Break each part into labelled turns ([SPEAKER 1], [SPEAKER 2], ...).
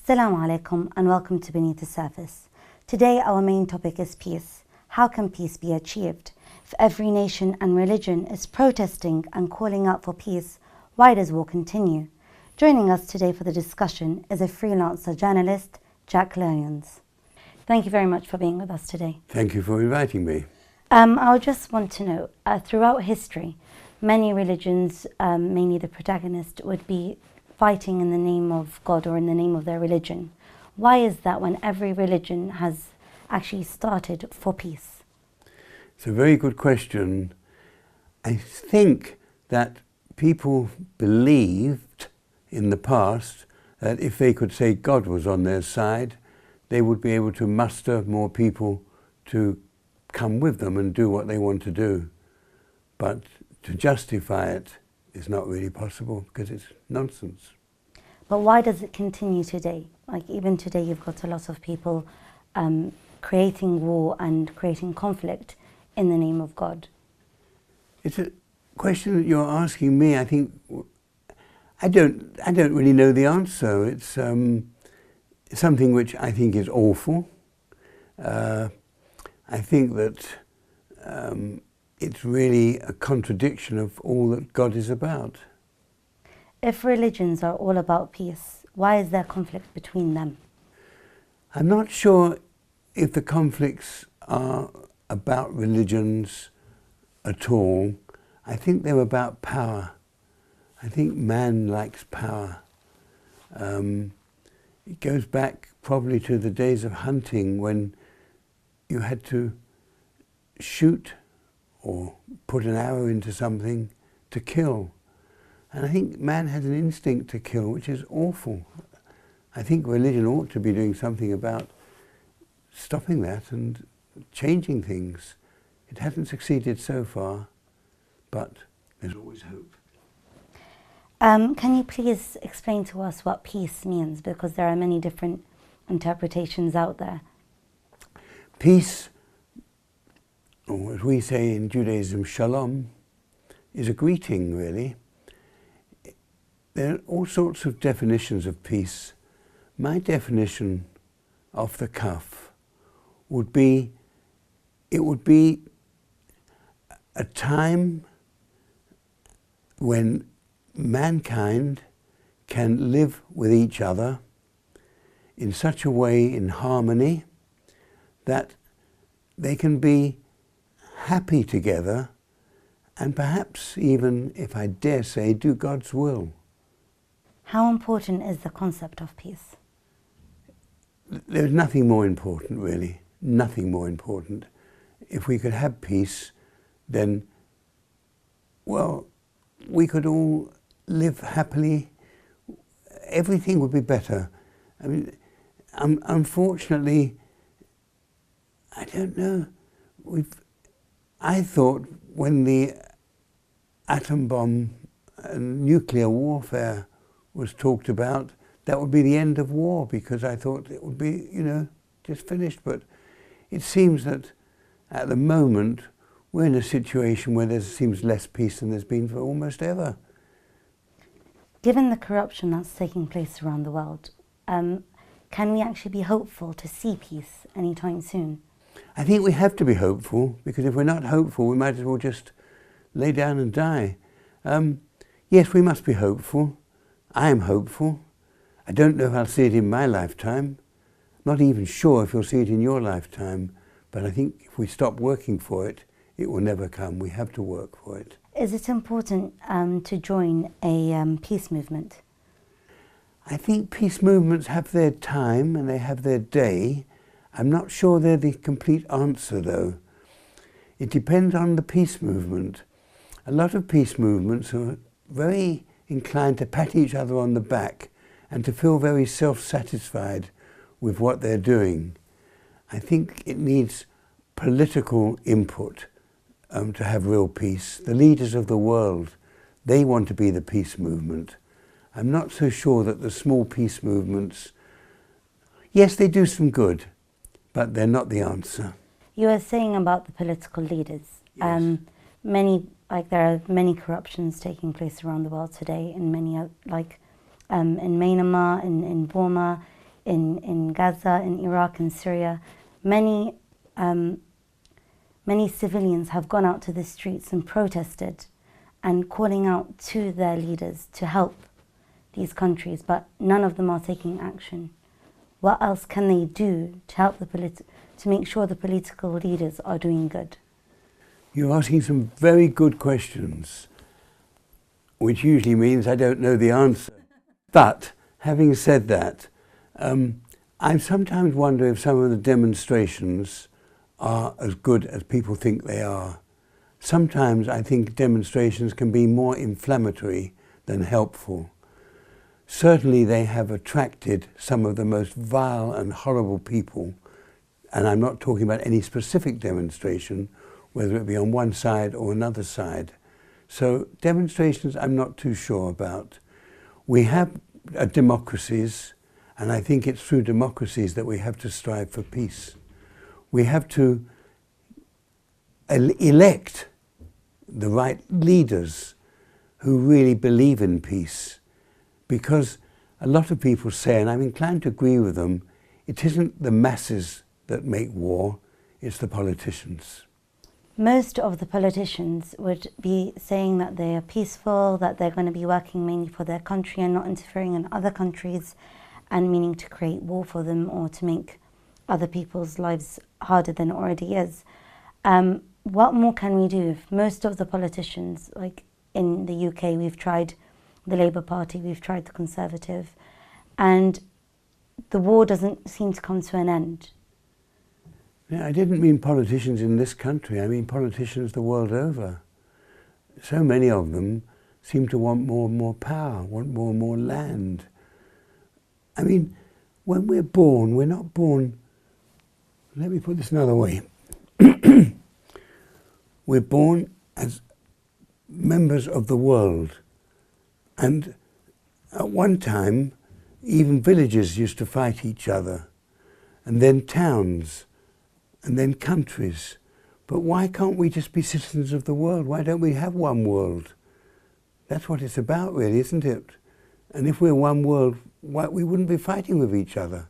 [SPEAKER 1] Assalamu alaikum and welcome to Beneath the Surface. Today our main topic is peace. How can peace be achieved? If every nation and religion is protesting and calling out for peace, why does war continue? Joining us today for the discussion is a freelancer journalist, Jack Lynes. Thank you very much for being with us today.
[SPEAKER 2] Thank you for inviting me.
[SPEAKER 1] I just want to know, throughout history, many religions, mainly the protagonist, would be fighting in the name of God or in the name of their religion. Why is that when every religion has actually started for peace?
[SPEAKER 2] It's a very good question. I think that people believed in the past that if they could say God was on their side, they would be able to muster more people to come with them and do what they want to do. But to justify it is not really possible because it's nonsense.
[SPEAKER 1] But why does it continue today? Like even today you've got a lot of people creating war and creating conflict in the name of God.
[SPEAKER 2] It's a question that you're asking me. I think I don't really know the answer. It's something which I think is awful. I think that it's really a contradiction of all that God is about.
[SPEAKER 1] If religions are all about peace, why is there conflict between them?
[SPEAKER 2] I'm not sure if the conflicts are about religions at all. I think they're about power. I think man likes power. It goes back probably to the days of hunting when you had to shoot or put an arrow into something to kill. And I think man has an instinct to kill, which is awful. I think religion ought to be doing something about stopping that and changing things. It hasn't succeeded so far, but there's always hope.
[SPEAKER 1] Can you please explain to us what peace means? Because there are many different interpretations out there.
[SPEAKER 2] Peace, or as we say in Judaism, shalom, is a greeting, really. There are all sorts of definitions of peace. My definition off the cuff would be, it would be a time when mankind can live with each other in such a way, in harmony, that they can be happy together and perhaps even, if I dare say, do God's will.
[SPEAKER 1] How important is the concept of peace?
[SPEAKER 2] There's nothing more important, really. Nothing more important. If we could have peace, then, well, we could all live happily. Everything would be better. I mean, unfortunately, I don't know. I thought when the atom bomb and nuclear warfare was talked about, that would be the end of war, because I thought it would be, just finished. But it seems that at the moment we're in a situation where there seems less peace than there's been for almost ever.
[SPEAKER 1] Given the corruption that's taking place around the world, can we actually be hopeful to see peace anytime soon?
[SPEAKER 2] I think we have to be hopeful, because if we're not hopeful, we might as well just lay down and die. Yes, we must be hopeful. I am hopeful. I don't know if I'll see it in my lifetime. Not even sure if you'll see it in your lifetime. But I think if we stop working for it, it will never come. We have to work for it.
[SPEAKER 1] Is it important to join a peace movement?
[SPEAKER 2] I think peace movements have their time and they have their day. I'm not sure they're the complete answer, though. It depends on the peace movement. A lot of peace movements are very inclined to pat each other on the back and to feel very self-satisfied with what they're doing. I think it needs political input to have real peace. The leaders of the world, they want to be the peace movement. I'm not so sure that the small peace movements, yes, they do some good, but they're not the answer.
[SPEAKER 1] You were saying about the political leaders.
[SPEAKER 2] Yes.
[SPEAKER 1] There are many corruptions taking place around the world today in many, in Myanmar, in Burma, in Gaza, in Iraq, in Syria, many civilians have gone out to the streets and protested and calling out to their leaders to help these countries, but none of them are taking action. What else can they do to help to make sure the political leaders are doing good?
[SPEAKER 2] You're asking some very good questions, which usually means I don't know the answer. But having said that, I sometimes wonder if some of the demonstrations are as good as people think they are. Sometimes I think demonstrations can be more inflammatory than helpful. Certainly they have attracted some of the most vile and horrible people, and I'm not talking about any specific demonstration, whether it be on one side or another side. So demonstrations I'm not too sure about. We have democracies, and I think it's through democracies that we have to strive for peace. We have to elect the right leaders who really believe in peace, because a lot of people say, and I'm inclined to agree with them, it isn't the masses that make war, it's the politicians.
[SPEAKER 1] Most of the politicians would be saying that they are peaceful, that they're going to be working mainly for their country and not interfering in other countries, and meaning to create war for them or to make other people's lives harder than it already is. What more can we do if most of the politicians, like in the UK, we've tried the Labour Party, we've tried the Conservative, and the war doesn't seem to come to an end?
[SPEAKER 2] Yeah, I didn't mean politicians in this country, I mean politicians the world over. So many of them seem to want more and more power, want more and more land. I mean, when we're born, we're not born, let me put this another way. We're born as members of the world. And at one time, even villages used to fight each other, and then towns, and then countries. But why can't we just be citizens of the world? Why don't we have one world? That's what it's about, really, isn't it? And if we're one world, we wouldn't be fighting with each other.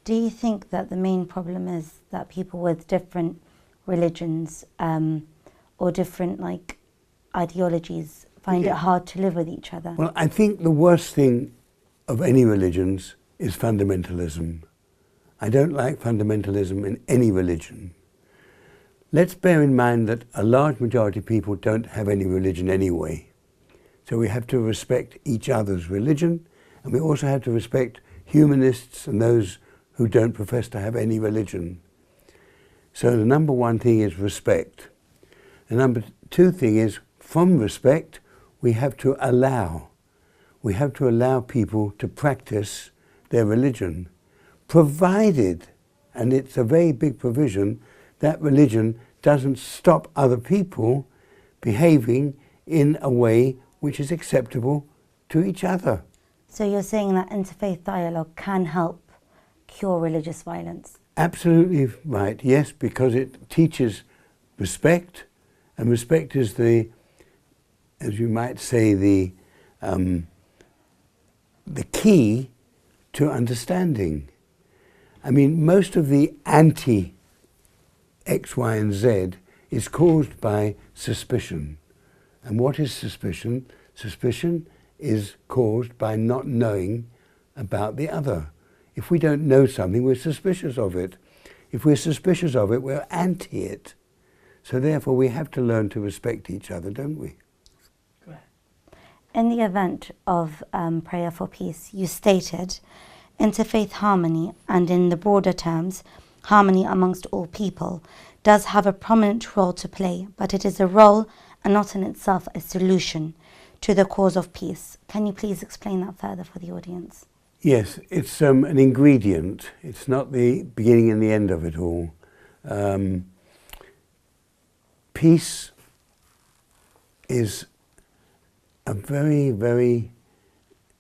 [SPEAKER 1] Do you think that the main problem is that people with different religions or different ideologies find it hard to live with each other?
[SPEAKER 2] Well, I think the worst thing of any religions is fundamentalism. I don't like fundamentalism in any religion. Let's bear in mind that a large majority of people don't have any religion anyway. So we have to respect each other's religion, and we also have to respect humanists and those who don't profess to have any religion. So the number one thing is respect. The number two thing is, from respect, we have to allow. We have to allow people to practice their religion, provided, and it's a very big provision, that religion doesn't stop other people behaving in a way which is acceptable to each other.
[SPEAKER 1] So you're saying that interfaith dialogue can help cure religious violence?
[SPEAKER 2] Absolutely right, yes, because it teaches respect, and respect is the, as you might say, the key to understanding. I mean, most of the anti-X, Y, and Z is caused by suspicion. And what is suspicion? Suspicion is caused by not knowing about the other. If we don't know something, we're suspicious of it. If we're suspicious of it, we're anti it. So therefore, we have to learn to respect each other, don't we?
[SPEAKER 1] In the event of prayer for peace, you stated interfaith harmony, and in the broader terms, harmony amongst all people, does have a prominent role to play, but it is a role and not in itself a solution to the cause of peace. Can you please explain that further for the audience?
[SPEAKER 2] Yes, it's an ingredient. It's not the beginning and the end of it all. Peace is a very, very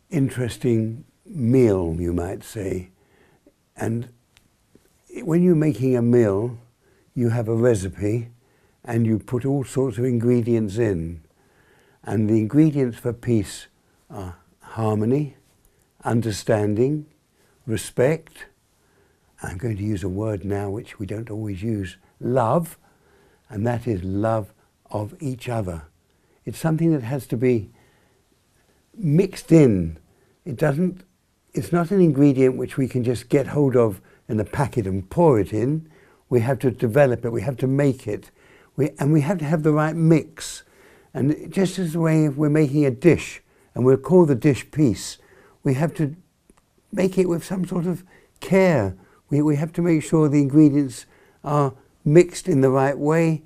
[SPEAKER 2] interesting meal, you might say. And when you're making a meal, you have a recipe and you put all sorts of ingredients in. And the ingredients for peace are harmony, understanding, respect. I'm going to use a word now which we don't always use, love, and that is love of each other. It's something that has to be mixed in. It's not an ingredient which we can just get hold of in a packet and pour it in. We have to develop it, we have to make it, and we have to have the right mix. And just as the way if we're making a dish, and we'll call the dish peace, we have to make it with some sort of care. We have to make sure the ingredients are mixed in the right way,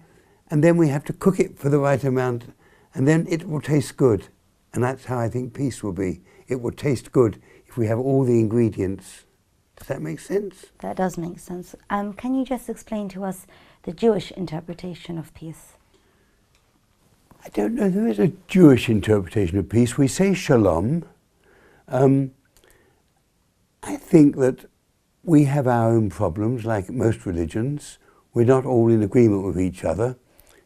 [SPEAKER 2] and then we have to cook it for the right amount, and then it will taste good. And that's how I think peace will be. It will taste good if we have all the ingredients. Does that make sense?
[SPEAKER 1] That does make sense. Can you just explain to us the Jewish interpretation of peace?
[SPEAKER 2] I don't know. There is a Jewish interpretation of peace. We say shalom. I think that we have our own problems, like most religions. We're not all in agreement with each other.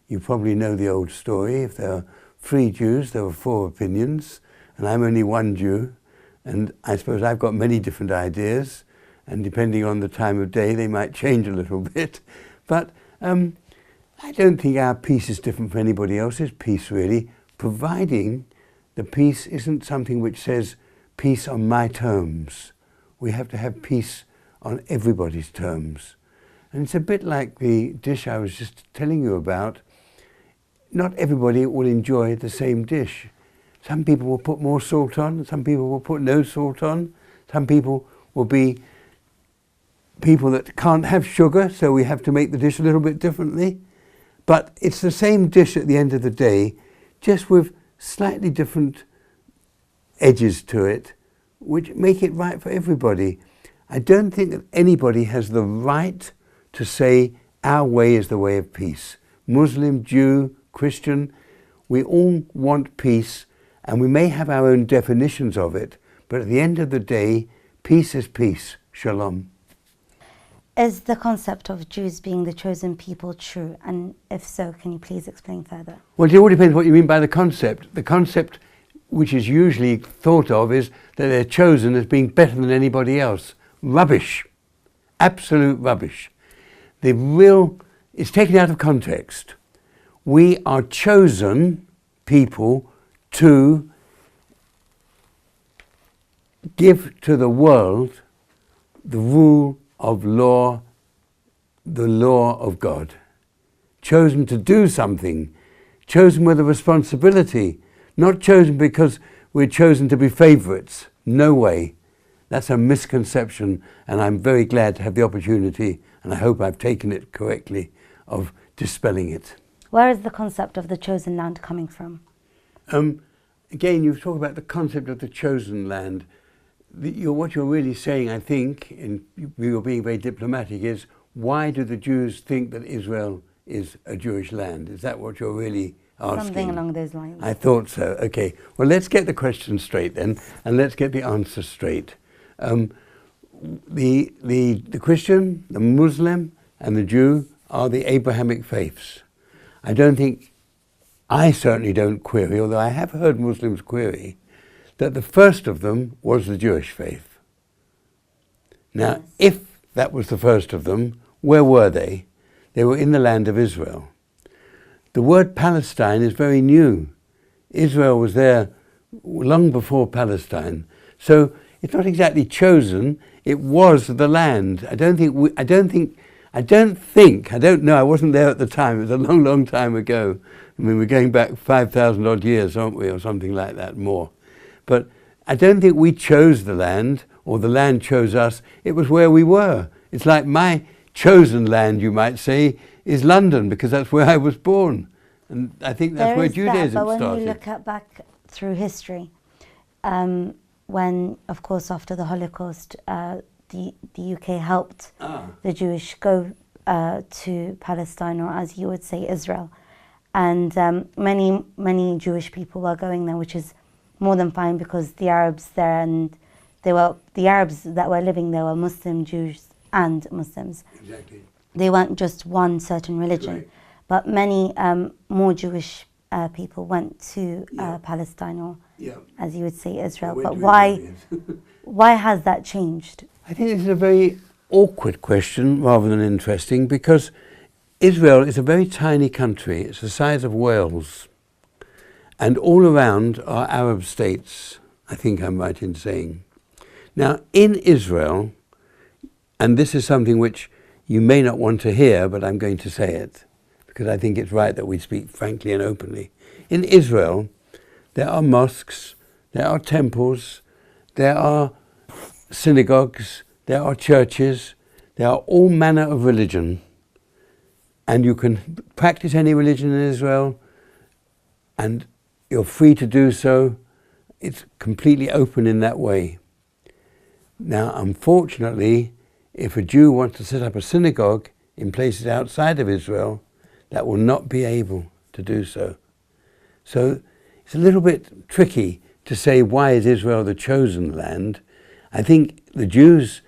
[SPEAKER 2] You probably know the old story. If there are 3 Jews, there were 4 opinions, and I'm only one Jew. And I suppose I've got many different ideas, and depending on the time of day, they might change a little bit. But I don't think our peace is different from anybody else's peace, really, providing the peace isn't something which says peace on my terms. We have to have peace on everybody's terms. And it's a bit like the dish I was just telling you about. Not everybody will enjoy the same dish. Some people will put more salt on, some people will put no salt on, some people will be people that can't have sugar, so we have to make the dish a little bit differently. But it's the same dish at the end of the day, just with slightly different edges to it, which make it right for everybody. I don't think that anybody has the right to say our way is the way of peace. Muslim, Jew, Christian, we all want peace, and we may have our own definitions of it, but at the end of the day, peace is peace. Shalom.
[SPEAKER 1] Is the concept of Jews being the chosen people true? And if so, can you please explain further?
[SPEAKER 2] Well, it all depends what you mean by the concept. The concept which is usually thought of is that they're chosen as being better than anybody else. Rubbish. Absolute rubbish. It's taken out of context. We are chosen people to give to the world the rule of law, the law of God. Chosen to do something, chosen with a responsibility, not chosen because we're chosen to be favourites. No way. That's a misconception, and I'm very glad to have the opportunity, and I hope I've taken it correctly, of dispelling it.
[SPEAKER 1] Where is the concept of the chosen land coming from?
[SPEAKER 2] Again, you've talked about the concept of the chosen land. What you're really saying, I think, and you're being very diplomatic, is why do the Jews think that Israel is a Jewish land? Is that what you're really asking?
[SPEAKER 1] Something along those lines.
[SPEAKER 2] I thought so. Okay. Well, let's get the question straight then, and let's get the answer straight. The Christian, the Muslim, and the Jew are the Abrahamic faiths. I certainly don't query, although I have heard Muslims query, that the first of them was the Jewish faith. Now, if that was the first of them, where were they? They were in the land of Israel. The word Palestine is very new. Israel was there long before Palestine. So it's not exactly chosen, it was the land. I don't know, I wasn't there at the time, it was a long, long time ago. I mean, we're going back 5,000 odd years, aren't we, or something like that, more. But I don't think we chose the land, or the land chose us. It was where we were. It's like my chosen land, you might say, is London, because that's where I was born. And I think that's where Judaism started.
[SPEAKER 1] But when you look back through history, when, of course, after the Holocaust, the UK helped the Jewish go to Palestine, or as you would say, Israel. And many Jewish people were going there, which is more than fine, because the Arabs there, and the Arabs that were living there were Muslim Jews and Muslims.
[SPEAKER 2] Exactly.
[SPEAKER 1] They weren't just one certain religion,
[SPEAKER 2] right.
[SPEAKER 1] But many more Jewish people went to Palestine, or as you would say, Israel.
[SPEAKER 2] They
[SPEAKER 1] But
[SPEAKER 2] went to
[SPEAKER 1] why has that changed?
[SPEAKER 2] I think this is a very awkward question rather than interesting, because Israel is a very tiny country. It's the size of Wales. And all around are Arab states, I think I'm right in saying. Now, in Israel, and this is something which you may not want to hear, but I'm going to say it, because I think it's right that we speak frankly and openly. In Israel, there are mosques, there are temples, there are synagogues, there are churches, there are all manner of religion, and you can practice any religion in Israel, and you're free to do so. It's completely open in that way. Now, unfortunately, if a Jew wants to set up a synagogue in places outside of Israel, that will not be able to do so. So it's a little bit tricky to say, why is Israel the chosen land? I think the Jews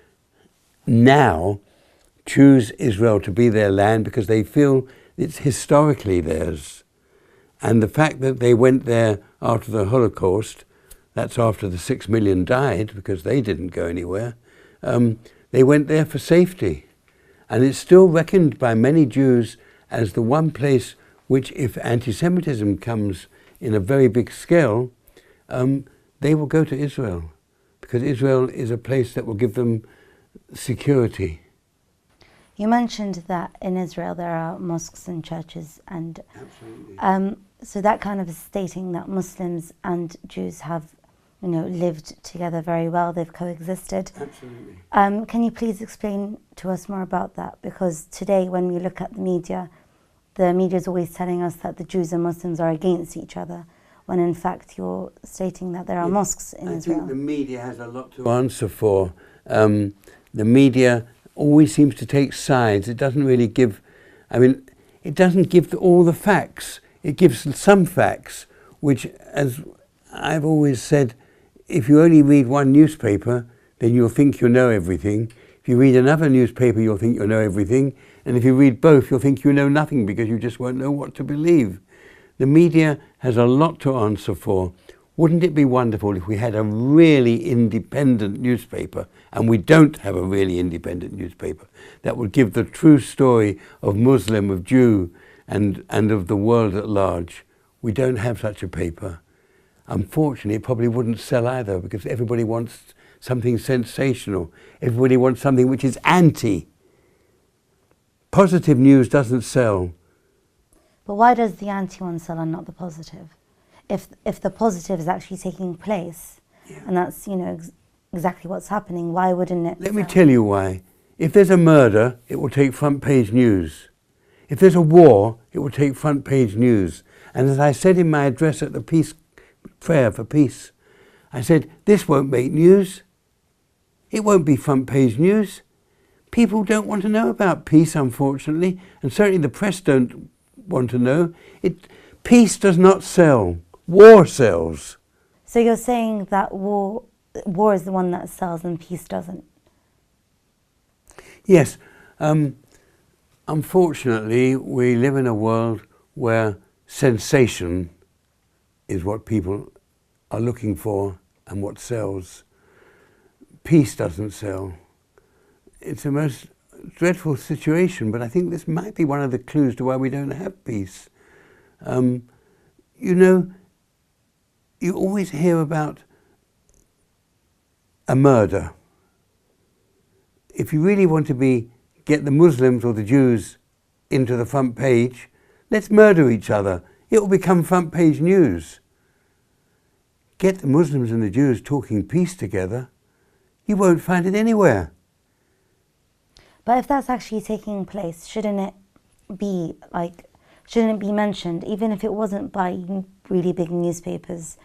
[SPEAKER 2] now choose Israel to be their land because they feel it's historically theirs. And the fact that they went there after the Holocaust, that's after the 6 million died, because they didn't go anywhere, they went there for safety. And it's still reckoned by many Jews as the one place which, if anti-Semitism comes in a very big scale, they will go to Israel, because Israel is a place that will give them security.
[SPEAKER 1] You mentioned that in Israel there are mosques and churches, and so that kind of is stating that Muslims and Jews have, lived together very well. They've coexisted.
[SPEAKER 2] Absolutely.
[SPEAKER 1] Can you please explain to us more about that? Because today, when we look at the media is always telling us that the Jews and Muslims are against each other, when in fact you're stating that there are mosques in Israel.
[SPEAKER 2] I think the media has a lot to answer for. The media always seems to take sides. It doesn't really give, it doesn't give all the facts. It gives some facts, which, as I've always said, if you only read one newspaper, then you'll think you'll know everything. If you read another newspaper, you'll think you'll know everything. And if you read both, you'll think you know nothing, because you just won't know what to believe. The media has a lot to answer for. Wouldn't it be wonderful if we had a really independent newspaper, and we don't have a really independent newspaper, that would give the true story of Muslim, of Jew, and of the world at large? We don't have such a paper. Unfortunately, it probably wouldn't sell either, because everybody wants something sensational. Everybody wants something which is anti. Positive news doesn't sell.
[SPEAKER 1] But why does the anti one sell and not the positive? If the positive is actually taking place, and that's exactly what's happening, why wouldn't it?
[SPEAKER 2] Let me tell you why. If there's a murder, it will take front page news. If there's a war, it will take front page news. And as I said in my address at the peace prayer for peace, I said, this won't make news. It won't be front page news. People don't want to know about peace, unfortunately, and certainly the press don't want to know. Peace does not sell. War sells.
[SPEAKER 1] So you're saying that war is the one that sells and peace doesn't?
[SPEAKER 2] Yes. Unfortunately, we live in a world where sensation is what people are looking for and what sells. Peace doesn't sell. It's a most dreadful situation, but I think this might be one of the clues to why we don't have peace. You always hear about a murder. If you really want to get the Muslims or the Jews into the front page, let's murder each other. It will become front page news. Get the Muslims and the Jews talking peace together, you won't find it anywhere.
[SPEAKER 1] But if that's actually taking place, shouldn't it be mentioned, even if it wasn't by really big newspapers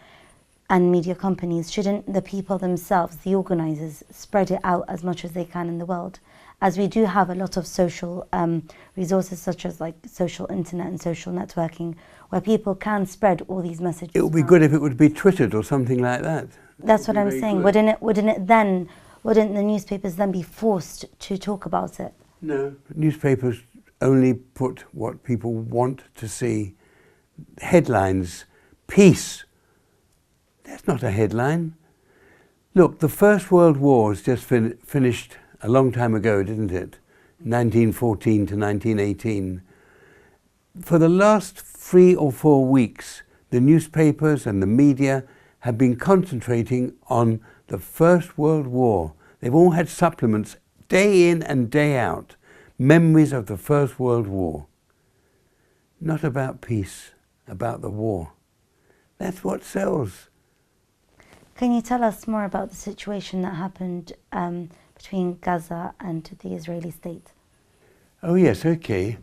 [SPEAKER 1] and media companies? Shouldn't the people themselves, the organisers, spread it out as much as they can in the world? As we do have a lot of social resources, such as social internet and social networking, where people can spread all these messages. It
[SPEAKER 2] would be good if it would be Twittered or something like that.
[SPEAKER 1] That's what I'm saying. Wouldn't the newspapers then be forced to talk about it?
[SPEAKER 2] No, newspapers only put what people want to see. headlines, peace. That's not a headline. Look, the First World War has just finished a long time ago, didn't it? 1914 to 1918. For the last 3 or 4 weeks, the newspapers and the media have been concentrating on the First World War. They've all had supplements day in and day out, memories of the First World War. Not about peace, about the war. That's what sells.
[SPEAKER 1] Can you tell us more about the situation that happened between Gaza and the Israeli state?
[SPEAKER 2] Oh yes, okay.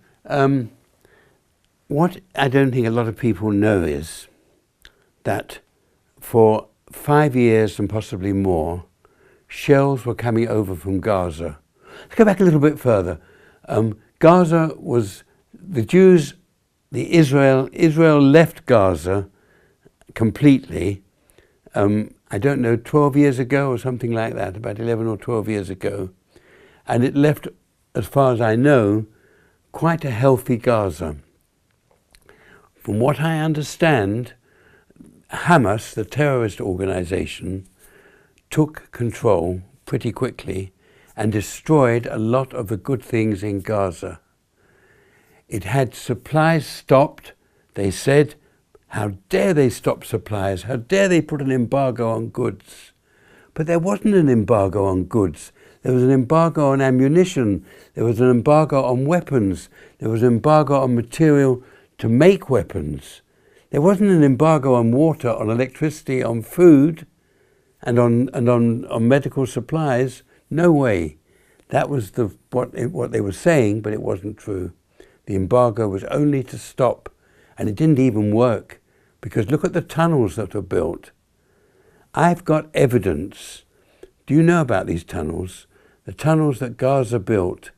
[SPEAKER 2] What I don't think a lot of people know is that for 5 years and possibly more, shells were coming over from Gaza. Let's go back a little bit further. Gaza was, the Jews, Israel left Gaza completely, I don't know, 12 years ago or something like that, about 11 or 12 years ago. And it left, as far as I know, quite a healthy Gaza. From what I understand, Hamas, the terrorist organization, took control pretty quickly and destroyed a lot of the good things in Gaza. It had supplies stopped. They said, how dare they stop supplies? How dare they put an embargo on goods? But there wasn't an embargo on goods. There was an embargo on ammunition. There was an embargo on weapons. There was an embargo on material to make weapons. There wasn't an embargo on water, on electricity, on food, and on medical supplies. No way. That was what they were saying, but it wasn't true. The embargo was only to stop, and it didn't even work, because look at the tunnels that were built. I've got evidence. Do you know about these tunnels? The tunnels that Gaza built.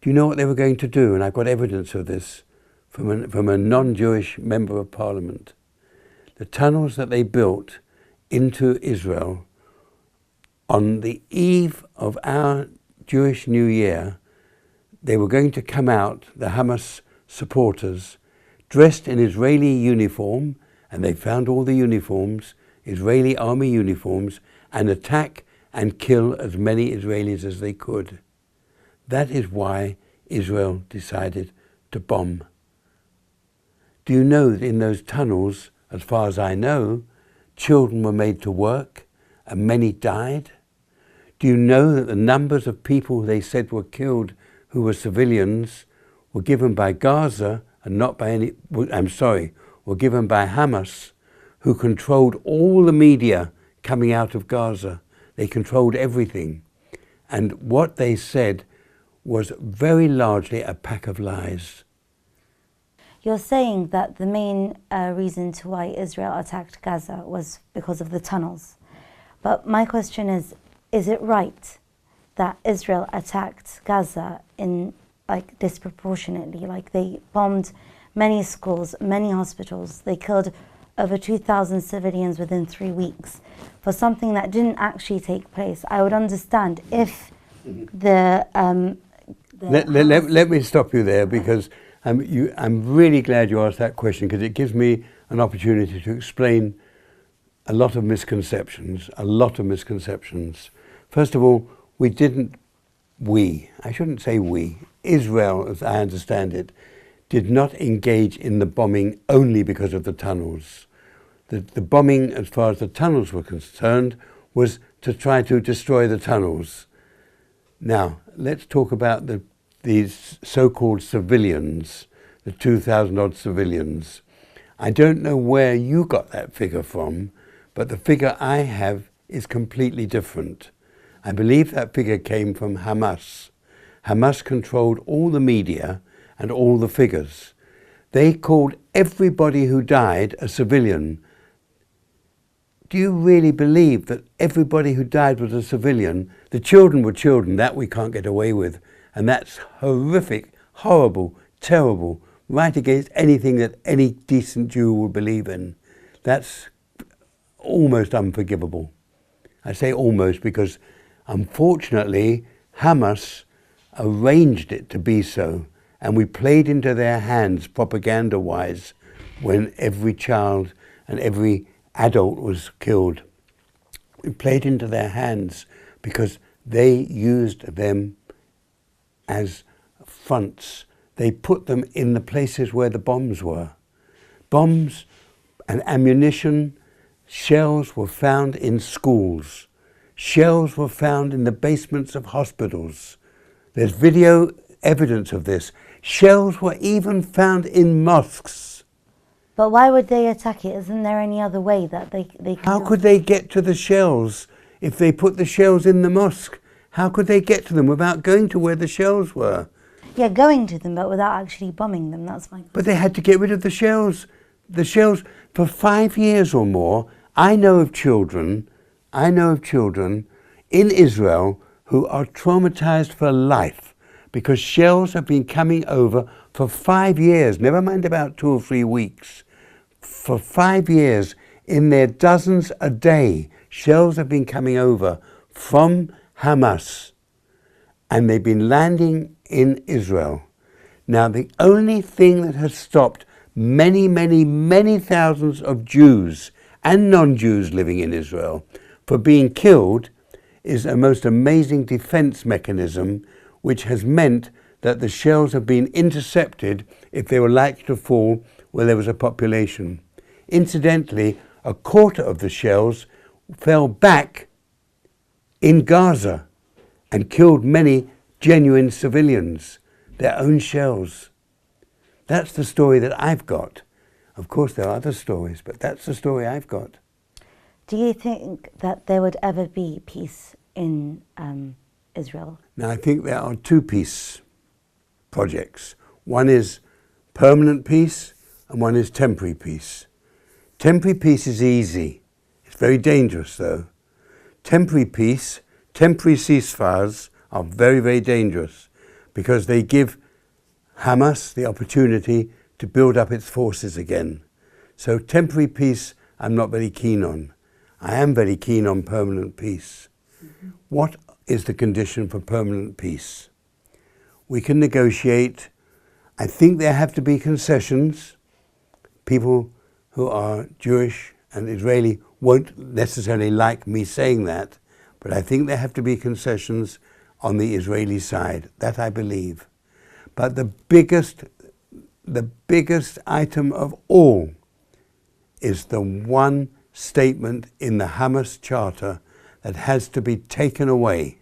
[SPEAKER 2] Do you know what they were going to do? And I've got evidence of this from a non-Jewish member of parliament. The tunnels that they built into Israel on the eve of our Jewish New Year, they were going to come out, the Hamas supporters, dressed in Israeli uniform, and they found all the uniforms, Israeli army uniforms, and attack and kill as many Israelis as they could. That is why Israel decided to bomb. Do you know that in those tunnels, as far as I know, children were made to work and many died? Do you know that the numbers of people they said were killed who were civilians were given by Gaza and not by were given by Hamas, who controlled all the media coming out of Gaza. They controlled everything. And what they said was very largely a pack of lies.
[SPEAKER 1] You're saying that the main reason to why Israel attacked Gaza was because of the tunnels. But my question is it right that Israel attacked Gaza in disproportionately? Like, they bombed many schools, many hospitals. They killed over 2,000 civilians within 3 weeks for something that didn't actually take place. I would understand if
[SPEAKER 2] let me stop you there, because I'm really glad you asked that question, because it gives me an opportunity to explain a lot of misconceptions. First of all, I shouldn't say we, Israel, as I understand it, did not engage in the bombing only because of the tunnels. The bombing, as far as the tunnels were concerned, was to try to destroy the tunnels. Now, let's talk about these so-called civilians, the 2,000 odd civilians. I don't know where you got that figure from, but the figure I have is completely different. I believe that figure came from Hamas. Hamas controlled all the media and all the figures. They called everybody who died a civilian. Do you really believe that everybody who died was a civilian? The children were children, that we can't get away with. And that's horrific, horrible, terrible, right against anything that any decent Jew would believe in. That's almost unforgivable. I say almost because, unfortunately, Hamas arranged it to be so, and we played into their hands propaganda-wise when every child and every adult was killed. It played into their hands because they used them as fronts. They put them in the places where the bombs were. Bombs and ammunition, shells were found in schools. Shells were found in the basements of hospitals. There's video evidence of this. Shells were even found in mosques.
[SPEAKER 1] But why would they attack it? Isn't there any other way that they can...
[SPEAKER 2] How could they get to the shells if they put the shells in the mosque? How could they get to them without going to where the shells were?
[SPEAKER 1] Yeah, going to them, but without actually bombing them, that's my...
[SPEAKER 2] But they had to get rid of the shells. The shells, for 5 years or more, I know of children in Israel who are traumatized for life because shells have been coming over for 5 years, never mind about 2 or 3 weeks. For 5 years, in their dozens a day, shells have been coming over from Hamas, and they've been landing in Israel. Now, the only thing that has stopped many, many, many thousands of Jews and non-Jews living in Israel for being killed is a most amazing defense mechanism, which has meant that the shells have been intercepted if they were likely to fall where there was a population. Incidentally, a quarter of the shells fell back in Gaza and killed many genuine civilians, their own shells. That's the story that I've got. Of course, there are other stories, but that's the story I've got.
[SPEAKER 1] Do you think that there would ever be peace in Israel?
[SPEAKER 2] Now, I think there are 2 peace projects. One is permanent peace and one is temporary peace. Temporary peace is easy. It's very dangerous, though. Temporary peace, temporary ceasefires are very, very dangerous because they give Hamas the opportunity to build up its forces again. So temporary peace I'm not very keen on. I am very keen on permanent peace. Mm-hmm. What is the condition for permanent peace? We can negotiate. I think there have to be concessions. People who are Jewish and Israeli won't necessarily like me saying that, but I think there have to be concessions on the Israeli side. That I believe. But the biggest item of all is the one statement in the Hamas Charter that has to be taken away.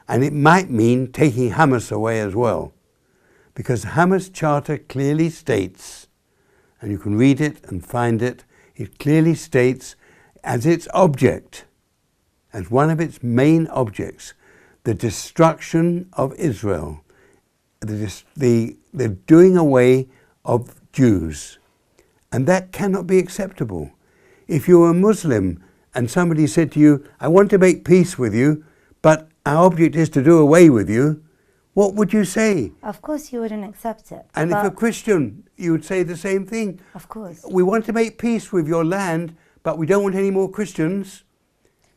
[SPEAKER 2] And it might mean taking Hamas away as well, because Hamas Charter clearly states, and you can read it and find it, it clearly states as its object, as one of its main objects, the destruction of Israel, the doing away of Jews. And that cannot be acceptable. If you're a Muslim and somebody said to you, I want to make peace with you, but our object is to do away with you, what would you say?
[SPEAKER 1] Of course you wouldn't accept it.
[SPEAKER 2] And if a Christian, you would say the same thing.
[SPEAKER 1] Of course.
[SPEAKER 2] We want to make peace with your land, but we don't want any more Christians.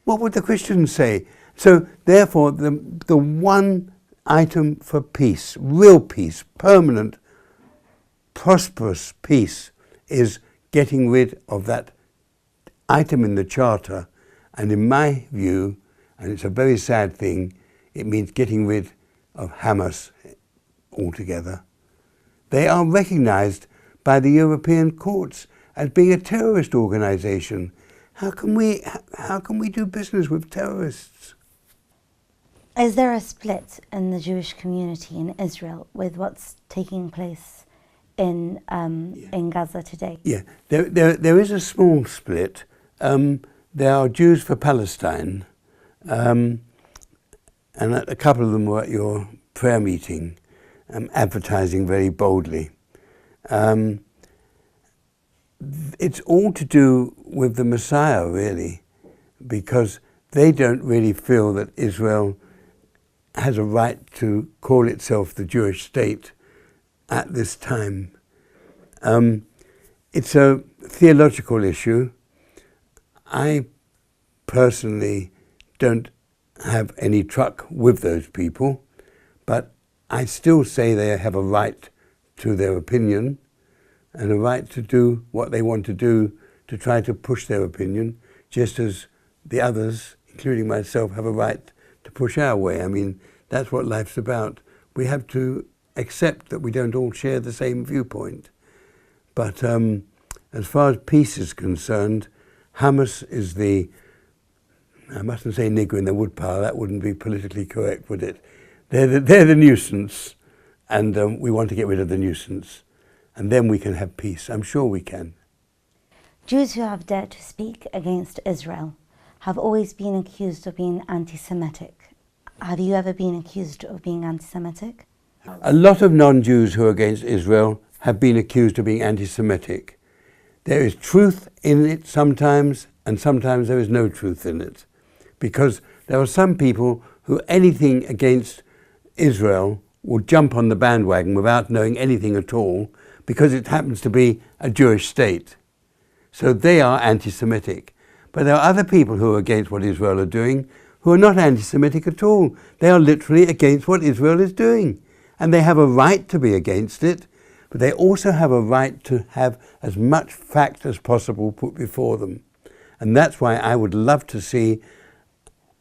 [SPEAKER 2] What would the Christians say? So therefore, the one item for peace, real peace, permanent, prosperous peace, is getting rid of that item in the Charter. And in my view, and it's a very sad thing, it means getting rid of Hamas altogether. They are recognized by the European courts as being a terrorist organization. How can we do business with terrorists?
[SPEAKER 1] Is there a split in the Jewish community in Israel with what's taking place in Gaza today?
[SPEAKER 2] Yeah, there is a small split. There are Jews for Palestine, and a couple of them were at your prayer meeting, advertising very boldly. It's all to do with the Messiah, really, because they don't really feel that Israel has a right to call itself the Jewish state at this time. It's a theological issue. I personally don't have any truck with those people, but I still say they have a right to their opinion, and a right to do what they want to do to try to push their opinion, just as the others, including myself, have a right to push our way. I mean, that's what life's about. We have to accept that we don't all share the same viewpoint. But as far as peace is concerned, Hamas is I mustn't say nigger in the woodpile, that wouldn't be politically correct, would it? They're the nuisance, and we want to get rid of the nuisance. And then we can have peace. I'm sure we can.
[SPEAKER 1] Jews who have dared to speak against Israel have always been accused of being anti-Semitic. Have you ever been accused of being anti-Semitic?
[SPEAKER 2] A lot of non-Jews who are against Israel have been accused of being anti-Semitic. There is truth in it sometimes, and sometimes there is no truth in it. Because there are some people who anything against Israel will jump on the bandwagon without knowing anything at all, because it happens to be a Jewish state. So they are anti-Semitic. But there are other people who are against what Israel are doing who are not anti-Semitic at all. They are literally against what Israel is doing. And they have a right to be against it, but they also have a right to have as much fact as possible put before them. And that's why I would love to see,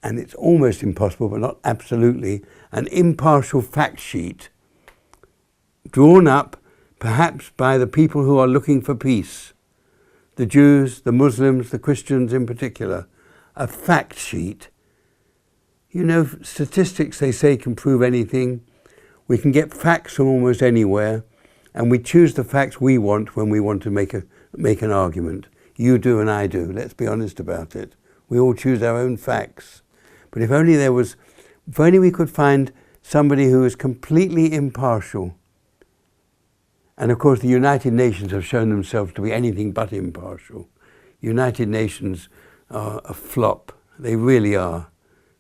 [SPEAKER 2] and it's almost impossible, but not absolutely, an impartial fact sheet drawn up perhaps by the people who are looking for peace. The Jews, the Muslims, the Christians in particular. A fact sheet. You know, statistics, they say, can prove anything. We can get facts from almost anywhere, and we choose the facts we want when we want to make an argument. You do and I do, let's be honest about it. We all choose our own facts. But if only we could find somebody who is completely impartial. And of course the United Nations have shown themselves to be anything but impartial. United Nations are a flop. They really are,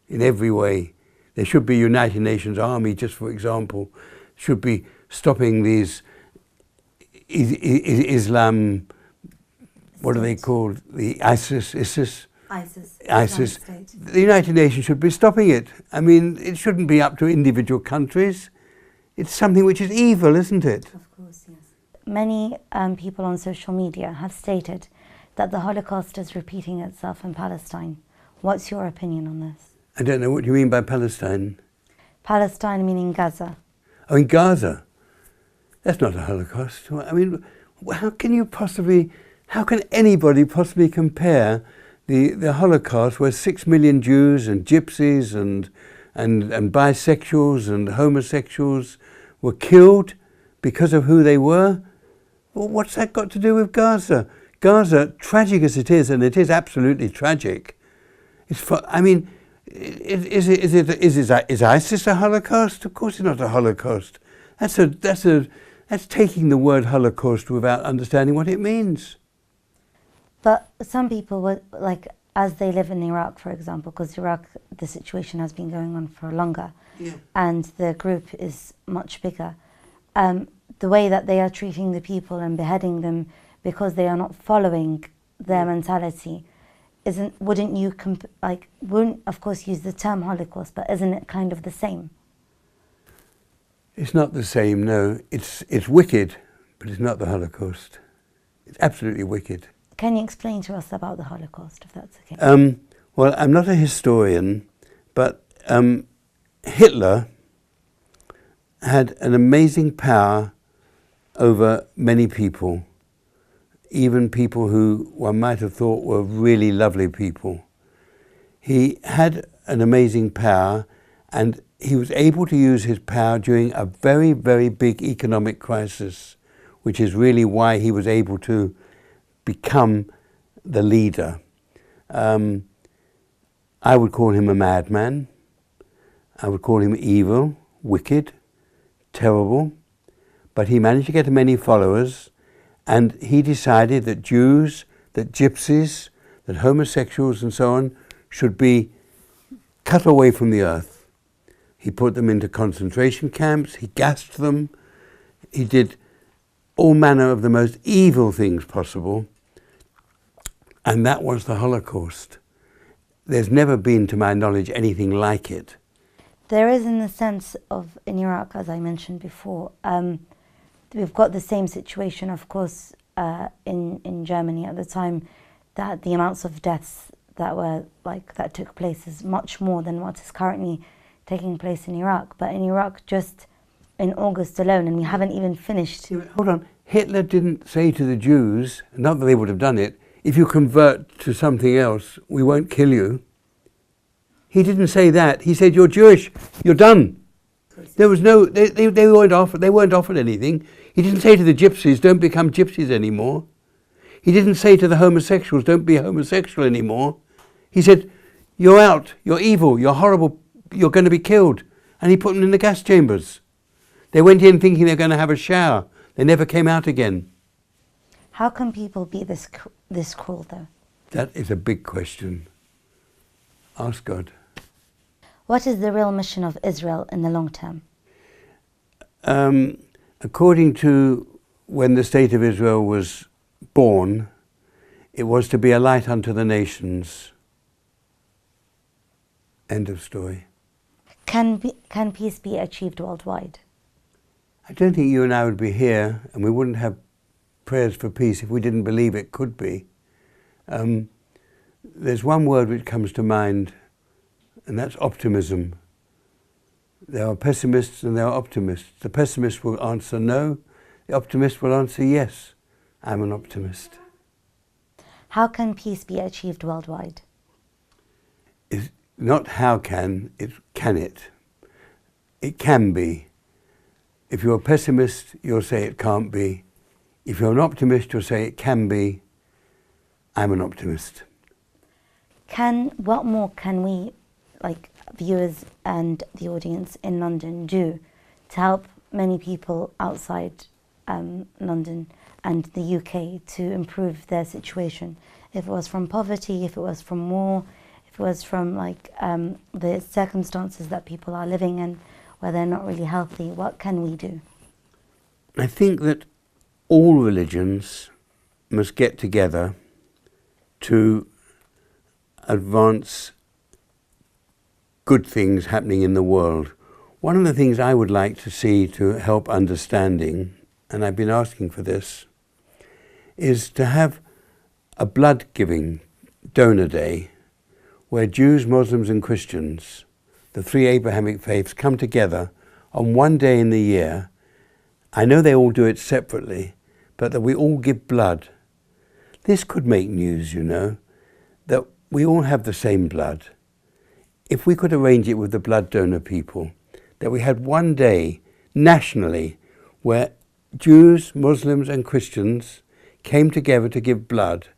[SPEAKER 2] in every way. There should be a United Nations army, just for example, should be stopping these Islam, what are they called? The ISIS. The United Nations should be stopping it. I mean, it shouldn't be up to individual countries. It's something which is evil, isn't it?
[SPEAKER 1] Of course, yes. Many people on social media have stated that the Holocaust is repeating itself in Palestine. What's your opinion on this?
[SPEAKER 2] I don't know, what do you mean by Palestine?
[SPEAKER 1] Palestine meaning Gaza.
[SPEAKER 2] Oh, in Gaza? That's not a Holocaust. I mean, how can anybody possibly compare the Holocaust, where 6 million Jews and gypsies and bisexuals and homosexuals were killed because of who they were? Well, what's that got to do with Gaza? Gaza, tragic as it is, and it is absolutely tragic. Is ISIS a Holocaust? Of course it's not a Holocaust. That's taking the word Holocaust without understanding what it means.
[SPEAKER 1] But some people were like, as they live in Iraq, for example, because Iraq, the situation has been going on for longer, and the group is much bigger. The way that they are treating the people and beheading them because they are not following their mentality, wouldn't you of course use the term Holocaust, but isn't it kind of the same?
[SPEAKER 2] It's not the same, no. It's wicked, but it's not the Holocaust. It's absolutely wicked.
[SPEAKER 1] Can you explain to us about the Holocaust, if that's okay?
[SPEAKER 2] Well, I'm not a historian, but Hitler had an amazing power over many people, even people who one might have thought were really lovely people. He had an amazing power, and he was able to use his power during a very, very big economic crisis, which is really why he was able to become the leader. I would call him a madman. I would call him evil, wicked, terrible. But he managed to get many followers, and he decided that Jews, that gypsies, that homosexuals and so on should be cut away from the earth. He put them into concentration camps, he gassed them, he did all manner of the most evil things possible, and that was the Holocaust. There's never been, to my knowledge, anything like it.
[SPEAKER 1] There is, in the sense of, in Iraq, as I mentioned before, we've got the same situation, of course, in Germany at the time, that the amounts of deaths that took place is much more than what is currently taking place in Iraq. But in Iraq, just in August alone, and we haven't even finished.
[SPEAKER 2] Hold on. Hitler didn't say to the Jews, not that they would have done it, if you convert to something else, we won't kill you. He didn't say that. He said, you're Jewish, you're done. There was no, they weren't offered anything. He didn't say to the gypsies, don't become gypsies anymore. He didn't say to the homosexuals, don't be homosexual anymore. He said, you're out, you're evil, you're horrible, you're going to be killed. And he put them in the gas chambers. They went in thinking they're going to have a shower. They never came out again.
[SPEAKER 1] How can people be this cruel, though?
[SPEAKER 2] That is a big question. Ask God.
[SPEAKER 1] What is the real mission of Israel in the long term?
[SPEAKER 2] According to when the State of Israel was born, it was to be a light unto the nations. End of story.
[SPEAKER 1] Can peace be achieved worldwide?
[SPEAKER 2] I don't think you and I would be here, and we wouldn't have prayers for peace if we didn't believe it could be. There's one word which comes to mind, and that's optimism. There are pessimists and there are optimists. The pessimist will answer no, the optimist will answer yes. I'm an optimist.
[SPEAKER 1] How can peace be achieved worldwide?
[SPEAKER 2] It's not how can, it's can it. It can be. If you're a pessimist, you'll say it can't be. If you're an optimist, you'll say it can be. I'm an optimist.
[SPEAKER 1] What more can we, like viewers and the audience in London, do to help many people outside London and the UK to improve their situation? If it was from poverty, if it was from war, if it was from the circumstances that people are living in where they're not really healthy, what can we do?
[SPEAKER 2] I think that all religions must get together to advance good things happening in the world. One of the things I would like to see to help understanding, and I've been asking for this, is to have a blood-giving donor day where Jews, Muslims and Christians, the three Abrahamic faiths, come together on one day in the year. I know they all do it separately, but that we all give blood. This could make news, you know, that we all have the same blood. If we could arrange it with the blood donor people, that we had one day nationally where Jews, Muslims and Christians came together to give blood,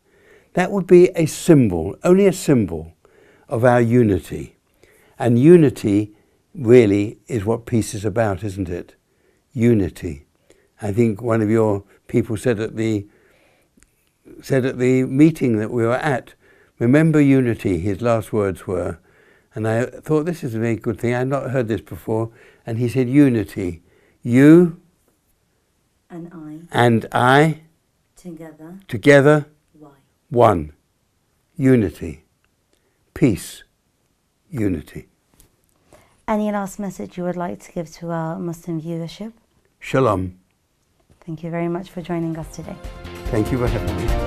[SPEAKER 2] that would be a symbol, only a symbol of our unity. And unity really is what peace is about, isn't it? Unity. I think one of your people said at the meeting that we were at, remember unity, his last words were. And I thought, this is a very good thing. I'd not heard this before. And he said, unity. You and I together one. Unity. Peace. Unity.
[SPEAKER 1] Any last message you would like to give to our Muslim viewership?
[SPEAKER 2] Shalom.
[SPEAKER 1] Thank you very much for joining us today.
[SPEAKER 2] Thank you for having me.